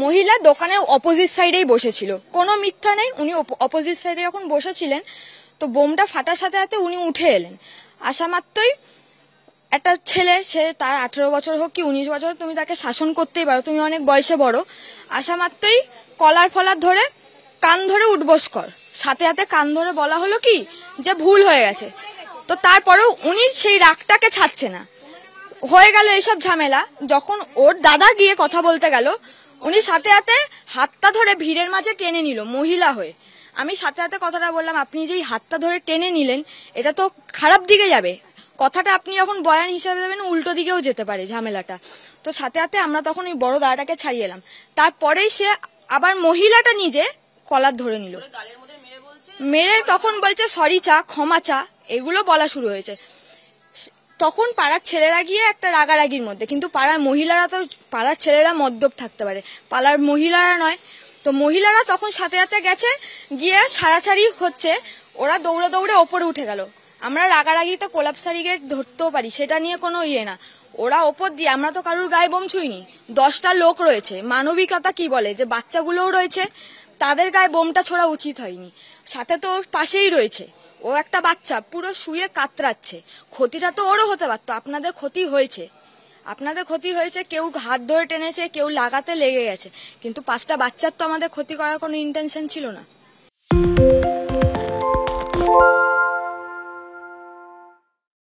মহিলা দোকানের অপোজিট সাইডেই বসেছিল, কোনো মিথ্যা নেই। উনি অপোজিট সাইডে যখন বসেছিলেন তো বোমটা ফাটার সাথে সাথে উনি উঠে এলেন। আসা মাত্রই একটা ছেলে, সে তার 18 বছর হোক কি 19 বছর, তুমি তাকে শাসন করতেই পারো, তুমি অনেক বয়সে বড়। আসা মাত্রই কলার ফলার ধরে কান ধরে উঠবস কর, সাথে সাথে কান ধরে বলা হলো কি যে ভুল হয়ে গেছে। তো তারপরেও উনি সেই রাগটাকে ছাড়ছে না। হয়ে গেল এইসব ঝামেলা, যখন ওর দাদা গিয়ে কথা বলতে গেল, উনি সাথে সাথে হাতটা ধরে ভিড়ের মাঝে টেনে নিল মহিলা হয়ে। আমি সাথে সাথে কথাটা বললাম, আপনি যেই হাতটা ধরে টেনে নিলেন এটা তো খারাপ দিকে যাবে, কথাটা আপনি যখন বয়ান হিসাবে দেবেন উল্টো দিকেও যেতে পারে ঝামেলাটা। তো সাথে সাথে আমরা তখন ওই বড় দাদাটাকে ছাড়িয়ে এলাম। তারপরেই সে আবার মহিলাটা নিজে কলার ধরে নিল, মেরে তখন বলছে সরি চা, ক্ষমা চা, এগুলো বলা শুরু হয়েছে। তখন পাড়ার ছেলেরা গিয়ে একটা রাগারাগির মধ্যে, কিন্তু পাড়ার মহিলারা তো, পাড়ার ছেলেরা মদ্যপ থাকতে পারে, পাড়ার মহিলারা নয়। তো মহিলারা তখন সাথে সাথে গেছে, গিয়ে ছাড়াছাড়ি হচ্ছে, ওরা দৌড়ে দৌড়ে ওপরে উঠে গেল। আমরা রাগারাগিতে কোলাপসারি গেট ধরতেও পারি, সেটা নিয়ে কোনো ইয়ে না। ওরা ওপর দিয়ে, আমরা তো কারুর গায়ে বোম ছুঁইনি। 10টা লোক রয়েছে, মানবিকতা কি বলে যে বাচ্চাগুলোও রয়েছে, তাদের গায়ে বোমটা ছোড়া উচিত হয়নি। সাথে তো পাশেই রয়েছে ও একটা বাচ্চা, পুরো শুয়ে কাতরাচ্ছে, ক্ষতিটা তো ওরও হতে পারতো। আপনাদের ক্ষতি হয়েছে, আপনাদের ক্ষতি হয়েছে, কেউ হাত ধরে টেনেছে, কেউ লাগাতে লেগে গেছে, কিন্তু 5টা বাচ্চার তো আমাদের ক্ষতি করার কোনো ইন্টেনশন ছিল না।